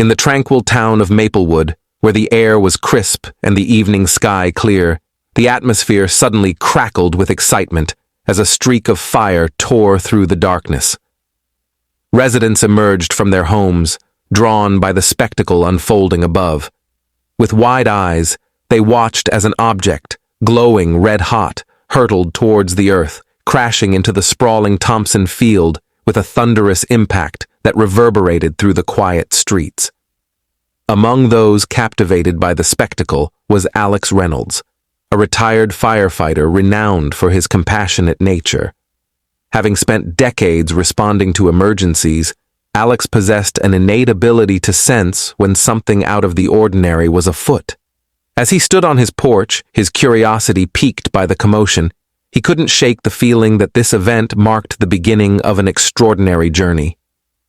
In the tranquil town of Maplewood, where the air was crisp and the evening sky clear, the atmosphere suddenly crackled with excitement as a streak of fire tore through the darkness. Residents emerged from their homes, drawn by the spectacle unfolding above. With wide eyes, they watched as an object, glowing red-hot, hurtled towards the earth, crashing into the sprawling Thompson field with a thunderous impact that reverberated through the quiet streets. Among those captivated by the spectacle was Alex Reynolds, a retired firefighter renowned for his compassionate nature. Having spent decades responding to emergencies, Alex possessed an innate ability to sense when something out of the ordinary was afoot. As he stood on his porch, his curiosity piqued by the commotion, he couldn't shake the feeling that this event marked the beginning of an extraordinary journey.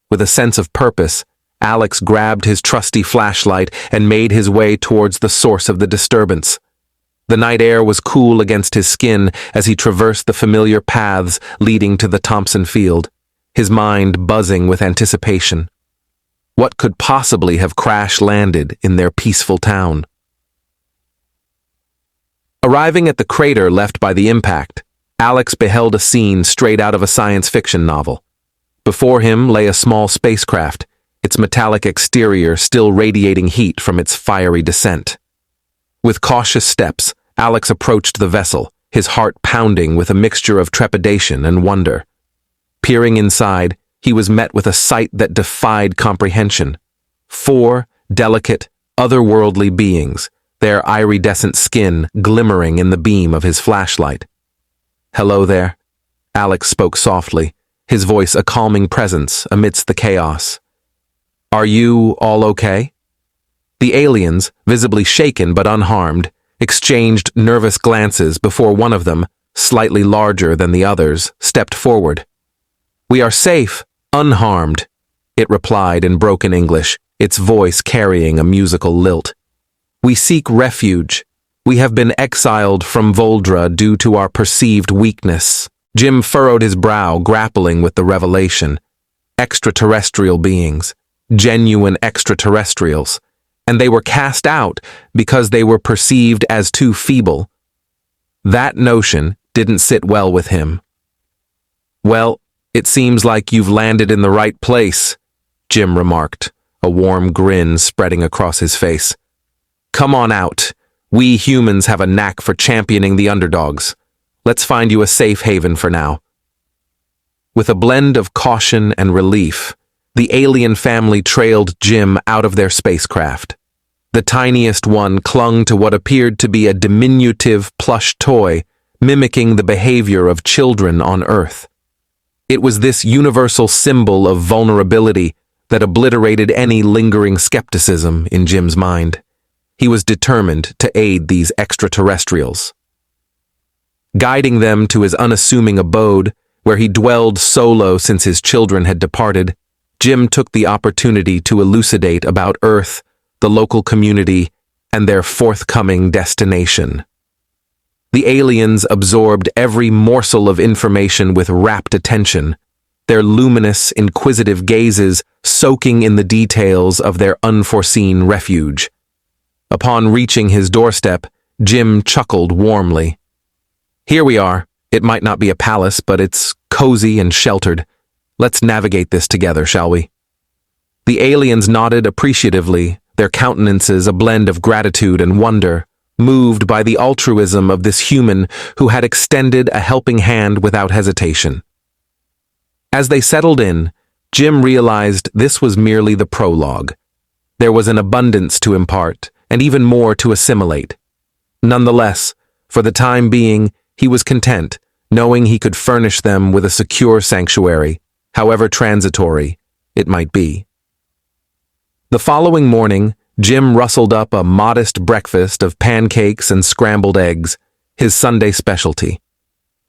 With a sense of purpose, Alex grabbed his trusty flashlight and made his way towards the source of the disturbance. The night air was cool against his skin as he traversed the familiar paths leading to the Thompson field, his mind buzzing with anticipation. What could possibly have crash-landed in their peaceful town? Arriving at the crater left by the impact, Alex beheld a scene straight out of a science fiction novel. Before him lay a small spacecraft, its metallic exterior still radiating heat from its fiery descent. With cautious steps, Alex approached the vessel, his heart pounding with a mixture of trepidation and wonder. Peering inside, he was met with a sight that defied comprehension. 4 delicate, otherworldly beings, their iridescent skin glimmering in the beam of his flashlight. "Hello there," Alex spoke softly, his voice a calming presence amidst the chaos. "Are you all okay?" The aliens, visibly shaken but unharmed, exchanged nervous glances before one of them, slightly larger than the others, stepped forward. "We are safe, unharmed," it replied in broken English, its voice carrying a musical lilt. "We seek refuge. We have been exiled from Voldra due to our perceived weakness." Jim furrowed his brow, grappling with the revelation. Extraterrestrial beings, genuine extraterrestrials, and they were cast out because they were perceived as too feeble. That notion didn't sit well with him. "Well, it seems like you've landed in the right place," Jim remarked, a warm grin spreading across his face. "Come on out. We humans have a knack for championing the underdogs. Let's find you a safe haven for now." With a blend of caution and relief, the alien family trailed Jim out of their spacecraft. The tiniest one clung to what appeared to be a diminutive plush toy, mimicking the behavior of children on Earth. It was this universal symbol of vulnerability that obliterated any lingering skepticism in Jim's mind. He was determined to aid these extraterrestrials. Guiding them to his unassuming abode, where he dwelled solo since his children had departed, Jim took the opportunity to elucidate about Earth, the local community, and their forthcoming destination. The aliens absorbed every morsel of information with rapt attention, their luminous, inquisitive gazes soaking in the details of their unforeseen refuge. Upon reaching his doorstep, Jim chuckled warmly. "Here we are. It might not be a palace, but it's cozy and sheltered. Let's navigate this together, shall we?" The aliens nodded appreciatively, their countenances a blend of gratitude and wonder, moved by the altruism of this human who had extended a helping hand without hesitation. As they settled in, Jim realized this was merely the prologue. There was an abundance to impart, and even more to assimilate. Nonetheless, for the time being, he was content, knowing he could furnish them with a secure sanctuary, however transitory it might be. The following morning, Jim rustled up a modest breakfast of pancakes and scrambled eggs, his Sunday specialty.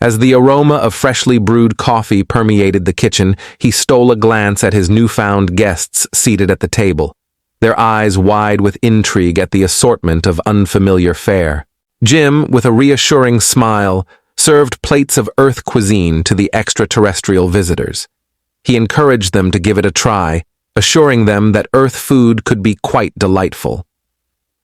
As the aroma of freshly brewed coffee permeated the kitchen, he stole a glance at his newfound guests seated at the table, their eyes wide with intrigue at the assortment of unfamiliar fare. Jim, with a reassuring smile, served plates of Earth cuisine to the extraterrestrial visitors. He encouraged them to give it a try, assuring them that Earth food could be quite delightful.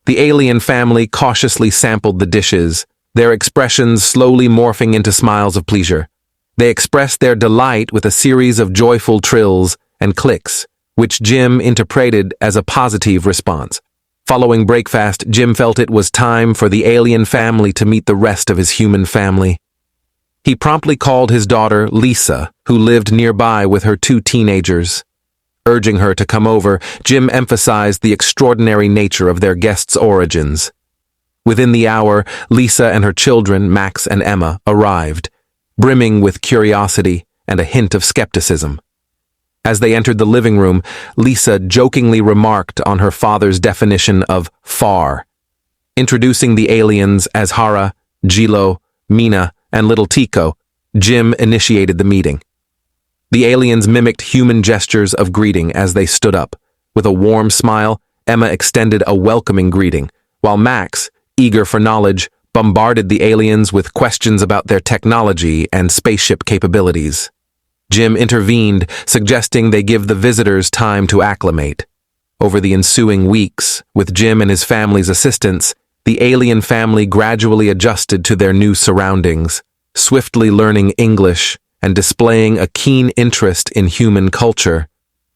The alien family cautiously sampled the dishes, their expressions slowly morphing into smiles of pleasure. They expressed their delight with a series of joyful trills and clicks, which Jim interpreted as a positive response. Following breakfast, Jim felt it was time for the alien family to meet the rest of his human family. He promptly called his daughter, Lisa, who lived nearby with her 2 teenagers. Urging her to come over, Jim emphasized the extraordinary nature of their guests' origins. Within the hour, Lisa and her children, Max and Emma, arrived, brimming with curiosity and a hint of skepticism. As they entered the living room, Lisa jokingly remarked on her father's definition of far. Introducing the aliens as Hara, Gilo, Mina, and little Tico, Jim initiated the meeting. The aliens mimicked human gestures of greeting as they stood up. With a warm smile, Emma extended a welcoming greeting, while Max, eager for knowledge, bombarded the aliens with questions about their technology and spaceship capabilities. Jim intervened, suggesting they give the visitors time to acclimate. Over the ensuing weeks, with Jim and his family's assistance, the alien family gradually adjusted to their new surroundings, swiftly learning English and displaying a keen interest in human culture.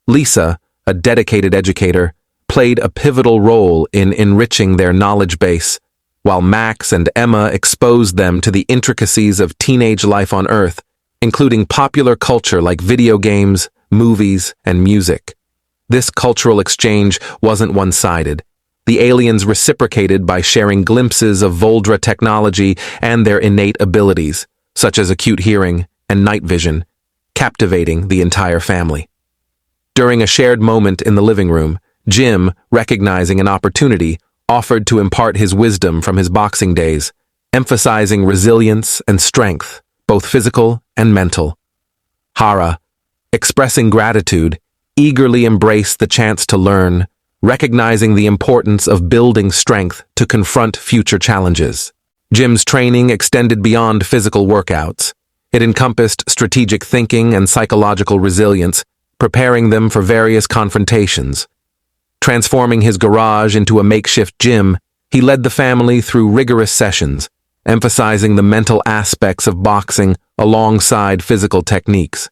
Lisa, a dedicated educator, played a pivotal role in enriching their knowledge base, while Max and Emma exposed them to the intricacies of teenage life on Earth, including popular culture like video games, movies, and music. This cultural exchange wasn't one-sided. The aliens reciprocated by sharing glimpses of Voldra technology and their innate abilities, such as acute hearing and night vision, captivating the entire family. During a shared moment in the living room, Jim, recognizing an opportunity, offered to impart his wisdom from his boxing days, emphasizing resilience and strength, both physical and mental. Hara, expressing gratitude, eagerly embraced the chance to learn, recognizing the importance of building strength to confront future challenges. Jim's training extended beyond physical workouts. It encompassed strategic thinking and psychological resilience, preparing them for various confrontations. Transforming his garage into a makeshift gym, he led the family through rigorous sessions, emphasizing the mental aspects of boxing alongside physical techniques.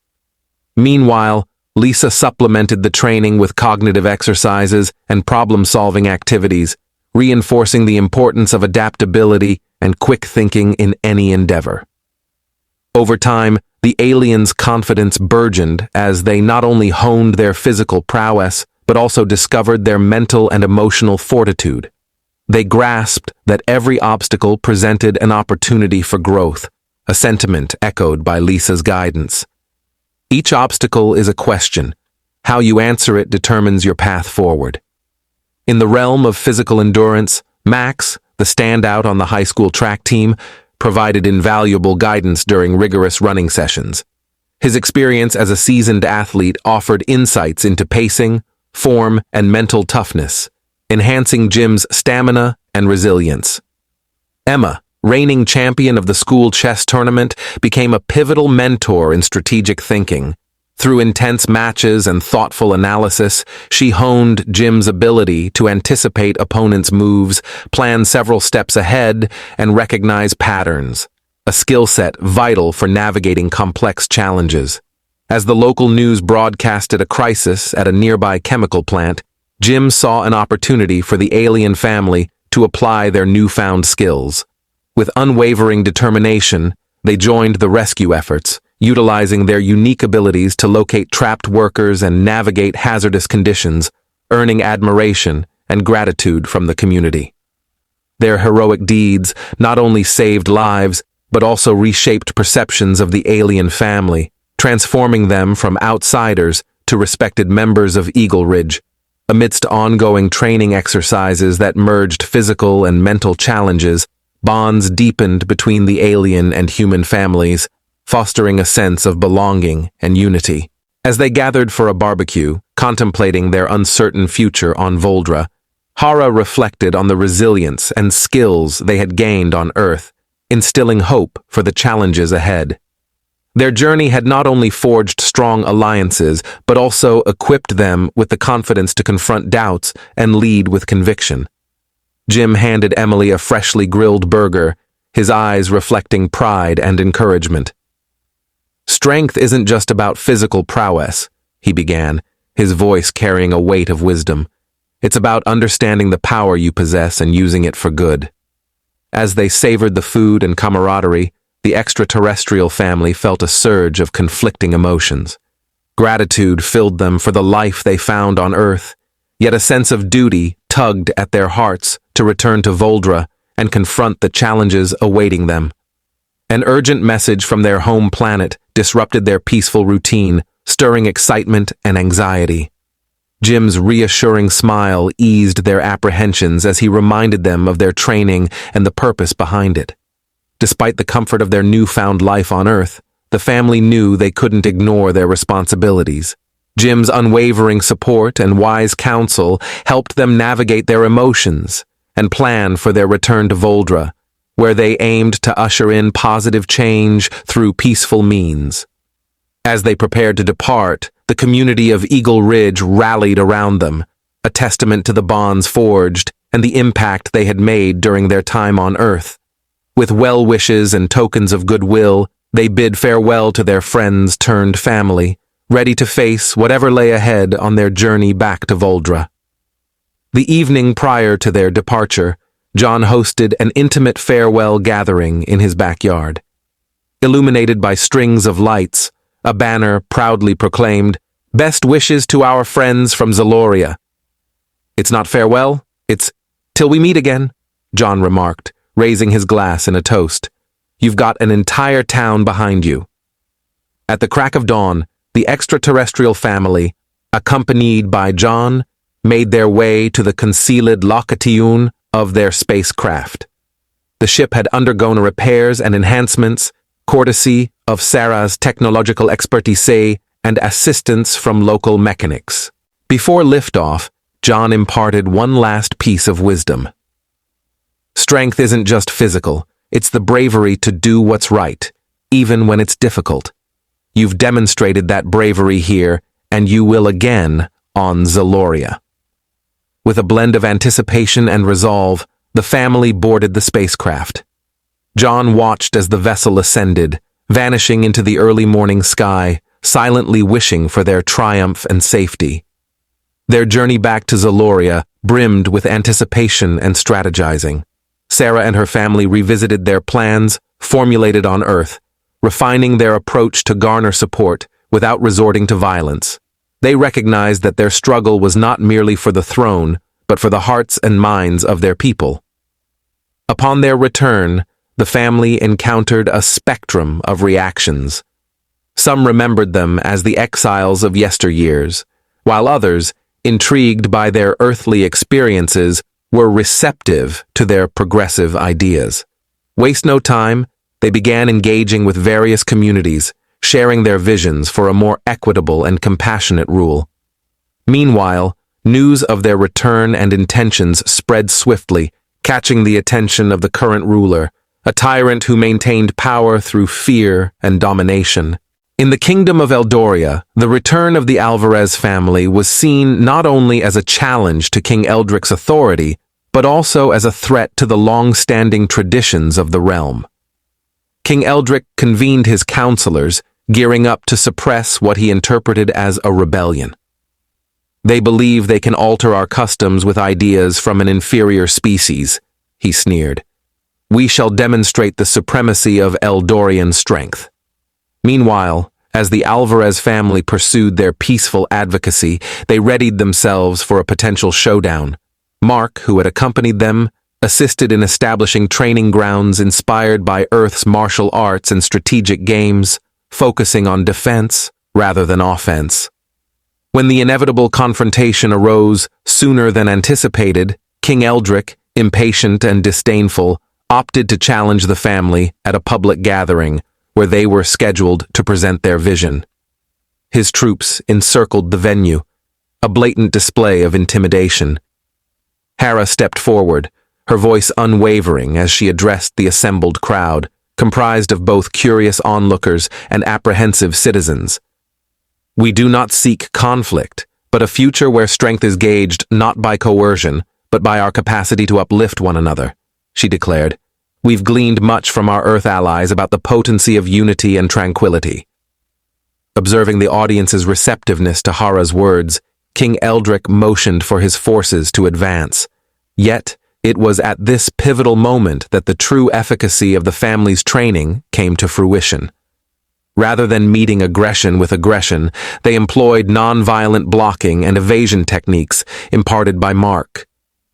Meanwhile, Lisa supplemented the training with cognitive exercises and problem-solving activities, reinforcing the importance of adaptability and quick thinking in any endeavor. Over time, the aliens' confidence burgeoned as they not only honed their physical prowess, but also discovered their mental and emotional fortitude. They grasped that every obstacle presented an opportunity for growth, a sentiment echoed by Lisa's guidance. Each obstacle is a question. How you answer it determines your path forward. In the realm of physical endurance, Max, the standout on the high school track team, provided invaluable guidance during rigorous running sessions. His experience as a seasoned athlete offered insights into pacing, form, and mental toughness, enhancing Jim's stamina and resilience. Emma, reigning champion of the school chess tournament, became a pivotal mentor in strategic thinking. Through intense matches and thoughtful analysis, she honed Jim's ability to anticipate opponents' moves, plan several steps ahead, and recognize patterns, a skill set vital for navigating complex challenges. As the local news broadcasted a crisis at a nearby chemical plant, Jim saw an opportunity for the alien family to apply their newfound skills. With unwavering determination, they joined the rescue efforts, utilizing their unique abilities to locate trapped workers and navigate hazardous conditions, earning admiration and gratitude from the community. Their heroic deeds not only saved lives, but also reshaped perceptions of the alien family, transforming them from outsiders to respected members of Eagle Ridge. Amidst ongoing training exercises that merged physical and mental challenges, bonds deepened between the alien and human families, fostering a sense of belonging and unity. As they gathered for a barbecue, contemplating their uncertain future on Voldra, Hara reflected on the resilience and skills they had gained on Earth, instilling hope for the challenges ahead. Their journey had not only forged strong alliances, but also equipped them with the confidence to confront doubts and lead with conviction. Jim handed Emily a freshly grilled burger, his eyes reflecting pride and encouragement. "Strength isn't just about physical prowess," he began, his voice carrying a weight of wisdom. "It's about understanding the power you possess and using it for good." As they savored the food and camaraderie, the extraterrestrial family felt a surge of conflicting emotions. Gratitude filled them for the life they found on Earth, yet a sense of duty tugged at their hearts to return to Voldra and confront the challenges awaiting them. An urgent message from their home planet disrupted their peaceful routine, stirring excitement and anxiety. Jim's reassuring smile eased their apprehensions as he reminded them of their training and the purpose behind it. Despite the comfort of their newfound life on Earth, the family knew they couldn't ignore their responsibilities. Jim's unwavering support and wise counsel helped them navigate their emotions and plan for their return to Voldra, where they aimed to usher in positive change through peaceful means. As they prepared to depart, the community of Eagle Ridge rallied around them, a testament to the bonds forged and the impact they had made during their time on Earth. With well wishes and tokens of goodwill, they bid farewell to their friends turned family, ready to face whatever lay ahead on their journey back to Voldra. The evening prior to their departure, John hosted an intimate farewell gathering in his backyard. Illuminated by strings of lights, a banner proudly proclaimed, "Best wishes to our friends from Zaloria." "It's not farewell, it's till we meet again," John remarked, raising his glass in a toast. "You've got an entire town behind you." At the crack of dawn, the extraterrestrial family, accompanied by John, made their way to the concealed location of their spacecraft. The ship had undergone repairs and enhancements, courtesy of Sarah's technological expertise and assistance from local mechanics. Before liftoff, John imparted one last piece of wisdom. "Strength isn't just physical, it's the bravery to do what's right, even when it's difficult. You've demonstrated that bravery here, and you will again on Zaloria." With a blend of anticipation and resolve, the family boarded the spacecraft. John watched as the vessel ascended, vanishing into the early morning sky, silently wishing for their triumph and safety. Their journey back to Zaloria brimmed with anticipation and strategizing. Sarah and her family revisited their plans, formulated on Earth, refining their approach to garner support without resorting to violence. They recognized that their struggle was not merely for the throne, but for the hearts and minds of their people. Upon their return, the family encountered a spectrum of reactions. Some remembered them as the exiles of yesteryears, while others, intrigued by their earthly experiences, were receptive to their progressive ideas. Waste no time, they began engaging with various communities, sharing their visions for a more equitable and compassionate rule. Meanwhile, news of their return and intentions spread swiftly, catching the attention of the current ruler, a tyrant who maintained power through fear and domination. In the kingdom of Eldoria, the return of the Alvarez family was seen not only as a challenge to King Eldric's authority, but also as a threat to the long-standing traditions of the realm. King Eldric convened his counselors, gearing up to suppress what he interpreted as a rebellion. "They believe they can alter our customs with ideas from an inferior species," he sneered. "We shall demonstrate the supremacy of Eldorian strength." Meanwhile, as the Alvarez family pursued their peaceful advocacy, they readied themselves for a potential showdown. Mark, who had accompanied them, assisted in establishing training grounds inspired by Earth's martial arts and strategic games, focusing on defense rather than offense. When the inevitable confrontation arose sooner than anticipated, King Eldric, impatient and disdainful, opted to challenge the family at a public gathering where they were scheduled to present their vision. His troops encircled the venue, a blatant display of intimidation. Hera stepped forward, her voice unwavering as she addressed the assembled crowd, comprised of both curious onlookers and apprehensive citizens. We do not seek conflict, but a future where strength is gauged not by coercion, but by our capacity to uplift one another, she declared. We've gleaned much from our Earth allies about the potency of unity and tranquility. Observing the audience's receptiveness to Hara's words, King Eldrick motioned for his forces to advance. Yet, it was at this pivotal moment that the true efficacy of the family's training came to fruition. Rather than meeting aggression with aggression, they employed nonviolent blocking and evasion techniques imparted by Mark.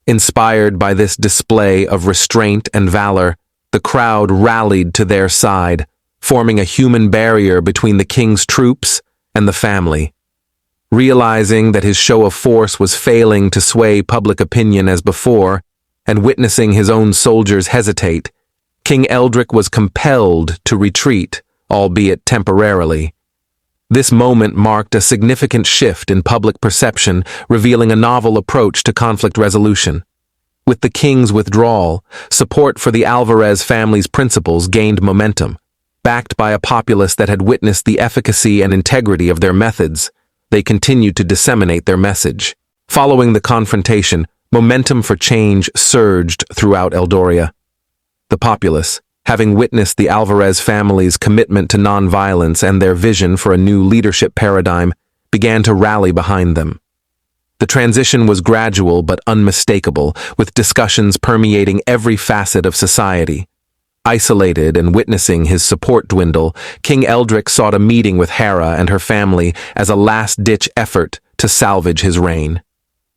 Inspired by this display of restraint and valor, the crowd rallied to their side, forming a human barrier between the king's troops and the family. Realizing that his show of force was failing to sway public opinion as before, and witnessing his own soldiers hesitate, King Eldrick was compelled to retreat, albeit temporarily. This moment marked a significant shift in public perception, revealing a novel approach to conflict resolution. With the king's withdrawal, support for the Alvarez family's principles gained momentum. Backed by a populace that had witnessed the efficacy and integrity of their methods, they continued to disseminate their message. Following the confrontation, momentum for change surged throughout Eldoria. The populace, having witnessed the Alvarez family's commitment to nonviolence and their vision for a new leadership paradigm, began to rally behind them. The transition was gradual but unmistakable, with discussions permeating every facet of society. Isolated and witnessing his support dwindle, King Eldrick sought a meeting with Hera and her family as a last-ditch effort to salvage his reign.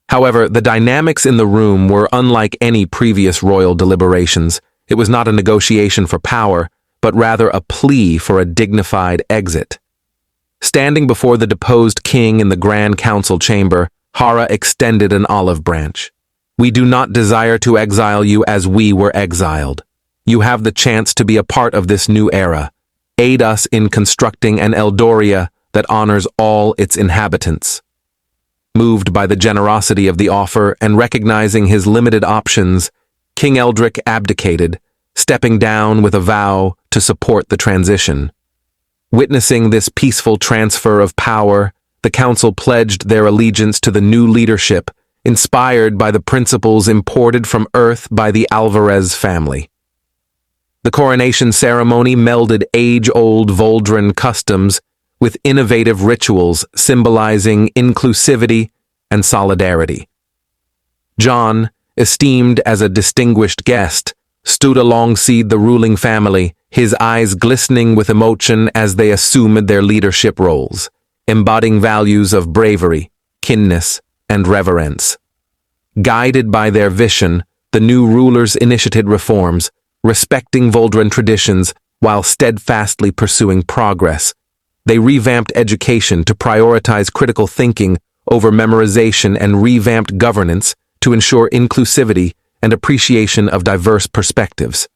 However, the dynamics in the room were unlike any previous royal deliberations. It was not a negotiation for power, but rather a plea for a dignified exit. Standing before the deposed king in the Grand Council chamber, Hara extended an olive branch. We do not desire to exile you as we were exiled. You have the chance to be a part of this new era. Aid us in constructing an Eldoria that honors all its inhabitants. Moved by the generosity of the offer and recognizing his limited options, King Eldrick abdicated, stepping down with a vow to support the transition. Witnessing this peaceful transfer of power, the council pledged their allegiance to the new leadership, inspired by the principles imported from Earth by the Alvarez family. The coronation ceremony melded age-old Voldran customs with innovative rituals symbolizing inclusivity and solidarity. John, esteemed as a distinguished guest, stood alongside the ruling family, his eyes glistening with emotion as they assumed their leadership roles, embodying values of bravery, kinness, and reverence. Guided by their vision, the new rulers initiated reforms, respecting Voldran traditions while steadfastly pursuing progress. They revamped education to prioritize critical thinking over memorization and revamped governance to ensure inclusivity and appreciation of diverse perspectives.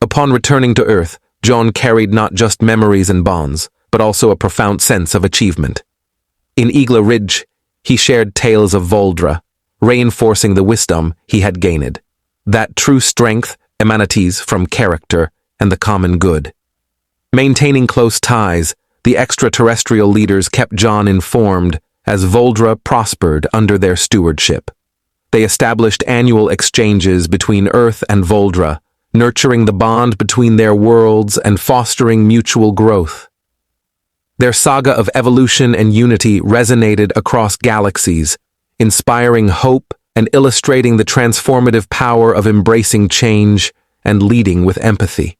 Upon returning to Earth, John carried not just memories and bonds, but also a profound sense of achievement. In Igla Ridge, he shared tales of Voldra, reinforcing the wisdom he had gained. That true strength emanates from character and the common good. Maintaining close ties, the extraterrestrial leaders kept John informed as Voldra prospered under their stewardship. They established annual exchanges between Earth and Voldra, nurturing the bond between their worlds and fostering mutual growth. Their saga of evolution and unity resonated across galaxies, inspiring hope and illustrating the transformative power of embracing change and leading with empathy.